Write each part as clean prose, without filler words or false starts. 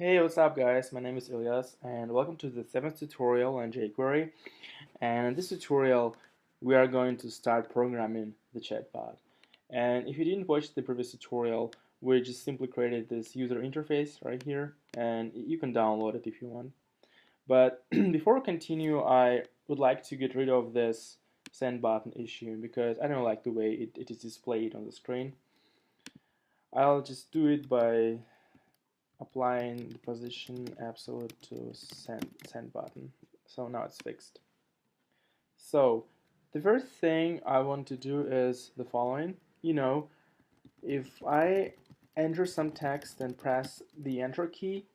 Hey, what's up guys? My name is Ilyas and welcome to the 7th tutorial on jQuery. And in this tutorial we are going to start programming the chatbot. And if you didn't watch the previous tutorial, we just simply created this user interface right here, and you can download it if you want. But before we continue, I would like to get rid of this send button issue because I don't like the way it is displayed on the screen. I'll just do it by applying the position absolute to send button. So now it's fixed. So the first thing I want to do is the following. If I enter some text and press the enter key,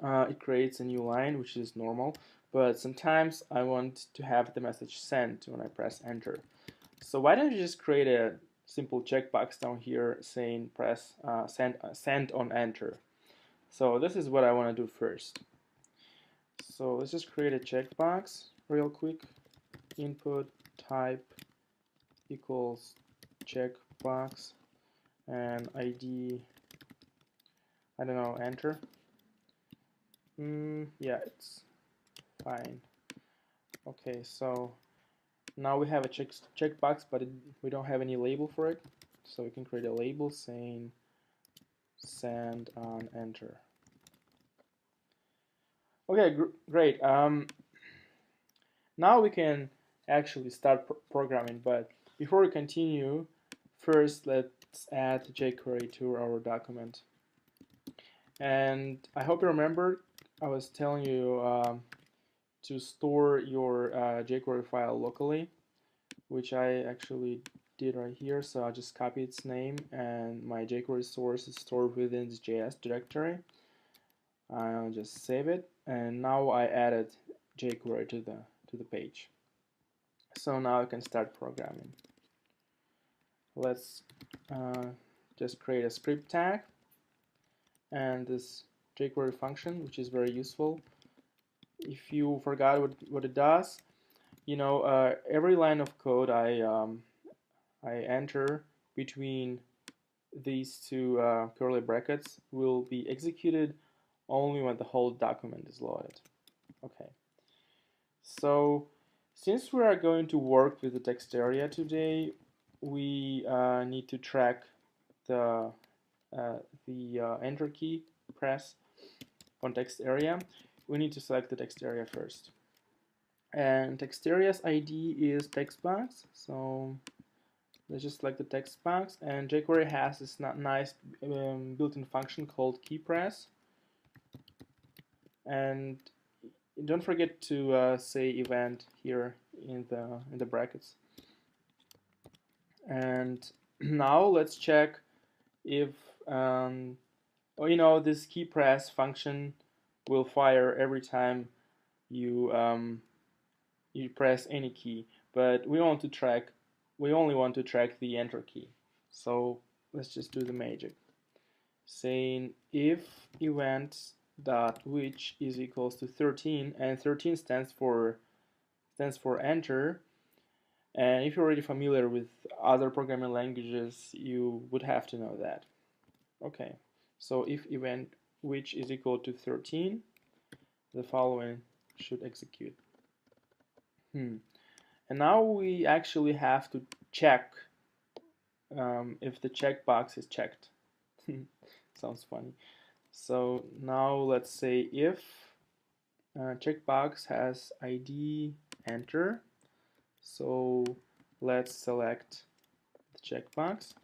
it creates a new line, which is normal, but sometimes I want to have the message sent when I press enter. So why don't you just create a simple checkbox down here saying press send on enter. So this is what I want to do first. So let's just create a checkbox real quick. Input type equals checkbox and ID, I don't know, enter. Yeah, it's fine. Okay, so now we have a checkbox, but we don't have any label for it. So we can create a label saying send on enter. Okay, great. Now we can actually start programming, but before we continue, first let's add jQuery to our document. And I hope you remember I was telling you to store your jQuery file locally, which I actually did right here. So I'll just copy its name, and my jQuery source is stored within this JS directory. I'll just save it, and now I added jQuery to the page. So now I can start programming. Let's just create a script tag and this jQuery function, which is very useful. If you forgot what it does, every line of code I enter between these two curly brackets will be executed only when the whole document is loaded. Okay. So since we are going to work with the text area today, we need to track the enter key press on text area. We need to select the text area first. And text area's ID is text box. So let's just select the text box. And jQuery has this nice built-in function called key press. And don't forget to say event here in the brackets. And now let's check if this key press function will fire every time you press any key, but we only want to track the enter key. So let's just do the magic, saying if event dot which is equals to 13, and 13 stands for enter. And if you're already familiar with other programming languages, you would have to know that. Okay, so if event which is equal to 13, the following should execute. And now we actually have to check if the checkbox is checked. Sounds funny. So now let's say if checkbox has ID enter. So let's select the checkbox.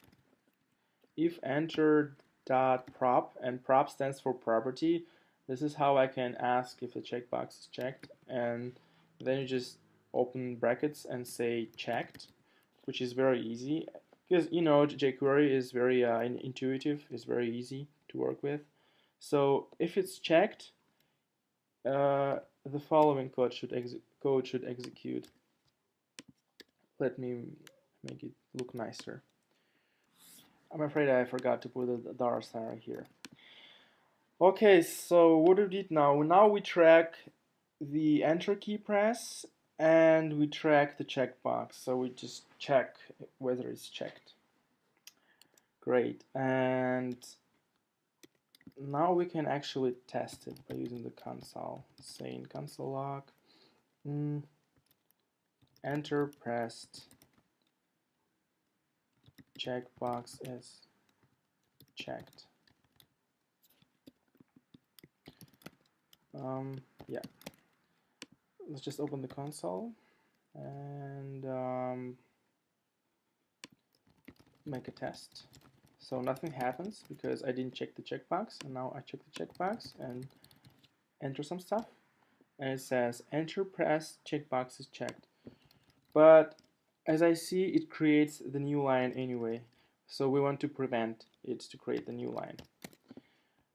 If enter dot prop, and prop stands for property, this is how I can ask if the checkbox is checked, and then you just open brackets and say checked, which is very easy because jQuery is very intuitive, is very easy to work with. So if it's checked, the following code should execute. Let me make it look nicer. I'm afraid I forgot to put the dollar sign right here. Okay, so what we did now? Now we track the enter key press and we track the checkbox. So we just check whether it's checked. Great. And now we can actually test it by using the console. Saying console log, enter pressed, checkbox is checked. Yeah, let's just open the console and make a test. So nothing happens because I didn't check the checkbox, and now I check the checkbox and enter some stuff, and it says enter press checkbox is checked. But as I see, it creates the new line anyway, so we want to prevent it to create the new line.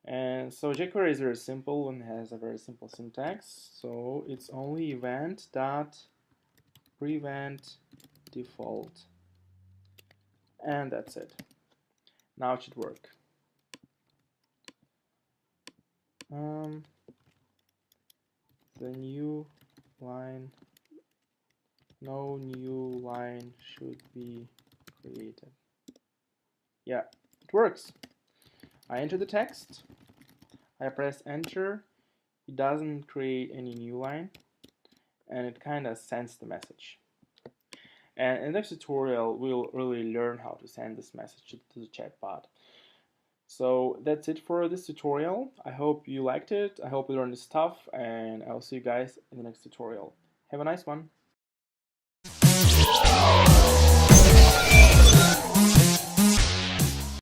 And so jQuery is very simple and has a very simple syntax. So it's only event dot prevent default, and that's it. Now it should work. The new line, no new line should be created. Yeah, it works. I enter the text, I press enter, it doesn't create any new line, and it kind of sends the message. And in the next tutorial, we'll really learn how to send this message to the chatbot. So that's it for this tutorial. I hope you liked it. I hope you learned this stuff, and I'll see you guys in the next tutorial. Have a nice one.